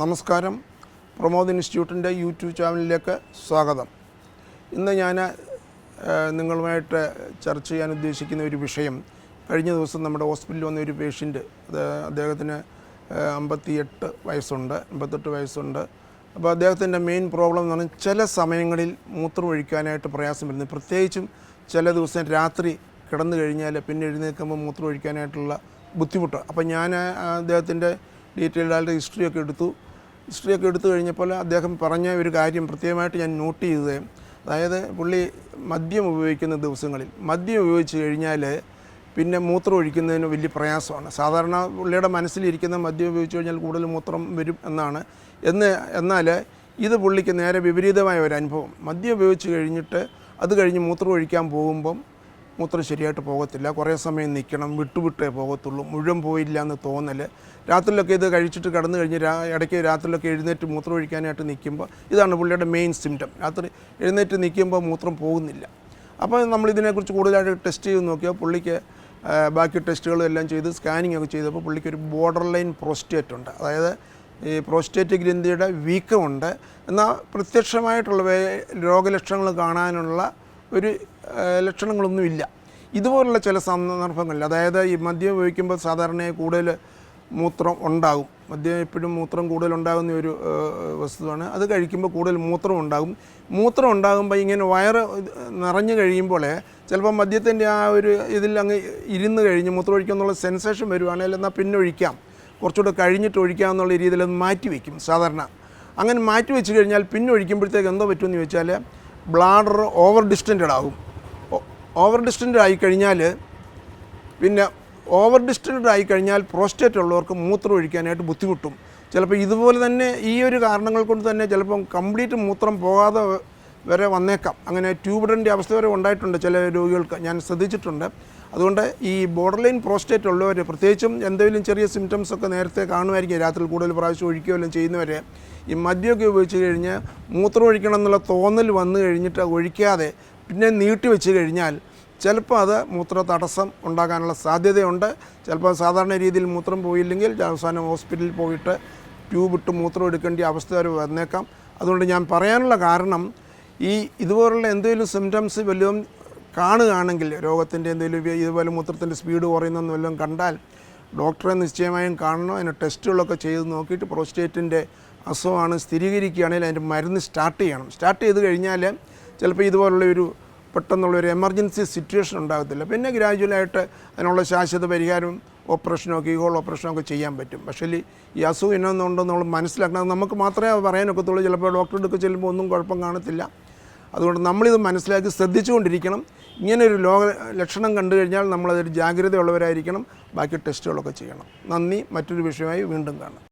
നമസ്കാരം. പ്രമോദ് ഇൻസ്റ്റിറ്റ്യൂട്ടിൻ്റെ യൂട്യൂബ് ചാനലിലേക്ക് സ്വാഗതം. ഇന്ന് ഞാൻ നിങ്ങളുമായിട്ട് ചർച്ച ചെയ്യാൻ ഉദ്ദേശിക്കുന്ന ഒരു വിഷയം, കഴിഞ്ഞ ദിവസം നമ്മുടെ ഹോസ്പിറ്റലിൽ വന്ന ഒരു പേഷ്യൻ്റ്, അദ്ദേഹത്തിന് 58 വയസ്സുണ്ട്. അപ്പോൾ അദ്ദേഹത്തിൻ്റെ മെയിൻ പ്രോബ്ലം എന്ന് പറഞ്ഞാൽ ചില സമയങ്ങളിൽ മൂത്രം ഒഴിക്കാനായിട്ട് പ്രയാസം വരുന്നു. പ്രത്യേകിച്ചും ചില ദിവസം രാത്രി കിടന്നു കഴിഞ്ഞാൽ പിന്നെ എഴുന്നേൽക്കുമ്പോൾ മൂത്രം ഒഴിക്കാനായിട്ടുള്ള ബുദ്ധിമുട്ട്. അപ്പോൾ ഞാൻ അദ്ദേഹത്തിൻ്റെ ഡീറ്റെയിൽഡായിട്ട് ഹിസ്റ്ററിയൊക്കെ എടുത്തു കഴിഞ്ഞപ്പോൾ അദ്ദേഹം പറഞ്ഞ ഒരു കാര്യം പ്രത്യേകമായിട്ട് ഞാൻ നോട്ട് ചെയ്തത്, അതായത് പുള്ളി മദ്യം ഉപയോഗിക്കുന്ന ദിവസങ്ങളിൽ മദ്യം ഉപയോഗിച്ച് കഴിഞ്ഞാൽ പിന്നെ മൂത്രം ഒഴിക്കുന്നതിന് വലിയ പ്രയാസമാണ്. സാധാരണ പുള്ളിയുടെ മനസ്സിലിരിക്കുന്ന മദ്യം ഉപയോഗിച്ച് കഴിഞ്ഞാൽ കൂടുതൽ മൂത്രം വരും എന്നാണ്. എന്നാൽ ഇത് പുള്ളിക്ക് നേരെ വിപരീതമായ ഒരു അനുഭവം. മദ്യം ഉപയോഗിച്ച് കഴിഞ്ഞിട്ട് അത് കഴിഞ്ഞ് മൂത്രം ഒഴിക്കാൻ പോകുമ്പം മൂത്രം ശരിയായിട്ട് പോകത്തില്ല, കുറേ സമയം നിൽക്കണം, വിട്ടേ പോകത്തുള്ളൂ, മുഴുവൻ പോയില്ല എന്ന് തോന്നൽ. രാത്രിയിലൊക്കെ ഇത് കഴിച്ചിട്ട് കടന്നു കഴിഞ്ഞ് ഇടയ്ക്ക് രാത്രിയിലൊക്കെ എഴുന്നേറ്റ് മൂത്രം ഒഴിക്കാനായിട്ട് നിൽക്കുമ്പോൾ ഇതാണ് പുള്ളിയുടെ മെയിൻ സിംറ്റം. രാത്രി എഴുന്നേറ്റ് നിൽക്കുമ്പോൾ മൂത്രം പോകുന്നില്ല. അപ്പോൾ നമ്മളിതിനെക്കുറിച്ച് കൂടുതലായിട്ട് ടെസ്റ്റ് ചെയ്ത് നോക്കിയാൽ പുള്ളിക്ക് ബാക്കി ടെസ്റ്റുകളെല്ലാം ചെയ്ത് സ്കാനിങ് ഒക്കെ ചെയ്തപ്പോൾ പുള്ളിക്കൊരു ബോർഡർ ലൈൻ പ്രോസ്റ്റേറ്റ് ഉണ്ട്. അതായത് ഈ പ്രോസ്റ്റേറ്റ് ഗ്രന്ഥിയുടെ വീക്കമുണ്ട്. എന്നാൽ പ്രത്യക്ഷമായിട്ടുള്ള രോഗലക്ഷണങ്ങൾ കാണാനുള്ള ഒരു ലക്ഷണങ്ങളൊന്നുമില്ല. ഇതുപോലുള്ള ചില സന്ദർഭങ്ങളിൽ, അതായത് ഈ മദ്യം ഉപയോഗിക്കുമ്പോൾ സാധാരണ കൂടുതൽ മൂത്രം ഉണ്ടാകും. മദ്യം എപ്പോഴും മൂത്രം കൂടുതൽ ഉണ്ടാകുന്ന ഒരു വസ്തുവാണ്. അത് കഴിക്കുമ്പോൾ കൂടുതൽ മൂത്രം ഉണ്ടാകുമ്പോൾ ഇങ്ങനെ വയറ് നിറഞ്ഞു കഴിയുമ്പോൾ ചിലപ്പോൾ മദ്യത്തിൻ്റെ ആ ഒരു ഇതിൽ അങ്ങ് ഇരുന്ന് കഴിഞ്ഞ് മൂത്രം ഒഴിക്കാമെന്നുള്ള സെൻസേഷൻ വരുവാണെങ്കിൽ എന്നാൽ പിന്നെ ഒഴിക്കാം, കുറച്ചുകൂടെ കഴിഞ്ഞിട്ട് ഒഴിക്കാമെന്നുള്ള രീതിയിൽ അത് മാറ്റി വയ്ക്കും സാധാരണ. അങ്ങനെ മാറ്റി വെച്ച് കഴിഞ്ഞാൽ പിന്നെ ഒഴിക്കുമ്പോഴത്തേക്ക് എന്തോ പറ്റുമെന്ന് ചോദിച്ചാൽ ബ്ലാഡർ ഓവർ ഡിസ്റ്റൻറ്റഡ് ആകും. ഓവർ ഡിസ്റ്റൻറ്റഡ് ആയിക്കഴിഞ്ഞാൽ പ്രോസ്റ്റേറ്റ് ഉള്ളവർക്ക് മൂത്രം ഒഴിക്കാനായിട്ട് ബുദ്ധിമുട്ടും. ചിലപ്പോൾ ഇതുപോലെ തന്നെ ഈ ഒരു കാരണങ്ങൾ കൊണ്ട് തന്നെ ചിലപ്പം കംപ്ലീറ്റ് മൂത്രം പോകാതെ വരെ വന്നേക്കാം. അങ്ങനെ ട്യൂബിഡൻ്റെ അവസ്ഥ വരെ ഉണ്ടായിട്ടുണ്ട് ചില രോഗികൾക്ക്, ഞാൻ ശ്രദ്ധിച്ചിട്ടുണ്ട്. അതുകൊണ്ട് ഈ ബോർഡർ ലൈൻ പ്രോസ്റ്റേറ്റ് ഉള്ളവർ, പ്രത്യേകിച്ചും എന്തെങ്കിലും ചെറിയ സിംറ്റംസ് ഒക്കെ നേരത്തെ കാണുമായിരിക്കും, രാത്രി കൂടുതൽ പ്രാവശ്യം ഒഴിക്കുകയെല്ലാം ചെയ്യുന്നവരെ, ഈ മദ്യമൊക്കെ ഉപയോഗിച്ച് കഴിഞ്ഞ് മൂത്രം ഒഴിക്കണം എന്നുള്ള തോന്നൽ വന്നു കഴിഞ്ഞിട്ട് ഒഴിക്കാതെ പിന്നെ നീട്ടി വെച്ച് കഴിഞ്ഞാൽ ചിലപ്പോൾ അത് മൂത്ര തടസ്സം ഉണ്ടാകാനുള്ള സാധ്യതയുണ്ട്. ചിലപ്പോൾ സാധാരണ രീതിയിൽ മൂത്രം പോയില്ലെങ്കിൽ അവസാനം ഹോസ്പിറ്റലിൽ പോയിട്ട് ട്യൂബിട്ട് മൂത്രം എടുക്കേണ്ട അവസ്ഥ വരെ വന്നേക്കാം. അതുകൊണ്ട് ഞാൻ പറയാനുള്ള കാരണം, ഇതുപോലുള്ള എന്തെങ്കിലും സിംറ്റംസ് വല്ലതും കാണുകയാണെങ്കിൽ, രോഗത്തിൻ്റെ എന്തെങ്കിലും ഇതുപോലെ മൂത്രത്തിൻ്റെ സ്പീഡ് കുറയുന്നതെന്ന് വല്ലതും കണ്ടാൽ ഡോക്ടറെ നിശ്ചയമായും കാണണം. അതിന് ടെസ്റ്റുകളൊക്കെ ചെയ്ത് നോക്കിയിട്ട് പ്രോസ്റ്റേറ്റിൻ്റെ അസുഖമാണ് സ്ഥിരീകരിക്കുകയാണെങ്കിൽ അതിൻ്റെ മരുന്ന് സ്റ്റാർട്ട് ചെയ്യണം. സ്റ്റാർട്ട് ചെയ്ത് കഴിഞ്ഞാൽ ചിലപ്പോൾ ഇതുപോലുള്ളൊരു പെട്ടെന്നുള്ളൊരു എമർജൻസി സിറ്റുവേഷൻ ഉണ്ടാകത്തില്ല. പിന്നെ ഗ്രാജുവലായിട്ട് അതിനുള്ള ശാശ്വത പരിഹാരവും ഓപ്പറേഷനോ കീഹോൾ ഓപ്പറേഷനോ ഒക്കെ ചെയ്യാൻ പറ്റും. പക്ഷേ ഈ അസുഖം ഇന്നൊന്നുണ്ടെന്ന് നമ്മൾ മനസ്സിലാക്കണം. നമുക്ക് മാത്രമേ പറയാനൊക്കത്തുള്ളൂ. ചിലപ്പോൾ ഡോക്ടറുടെ അടുത്ത് ചെല്ലുമ്പോൾ ഒന്നും കുഴപ്പം കാണത്തില്ല. അതുകൊണ്ട് നമ്മളിത് മനസ്സിലാക്കി ശ്രദ്ധിച്ചുകൊണ്ടിരിക്കണം. ഇങ്ങനെയൊരു ലക്ഷണം കണ്ടു കഴിഞ്ഞാൽ നമ്മളതൊരു ജാഗ്രതയുള്ളവരായിരിക്കണം. ബാക്കി ടെസ്റ്റുകളൊക്കെ ചെയ്യണം. നന്ദി. മറ്റൊരു വിഷയമായി വീണ്ടും കാണാം.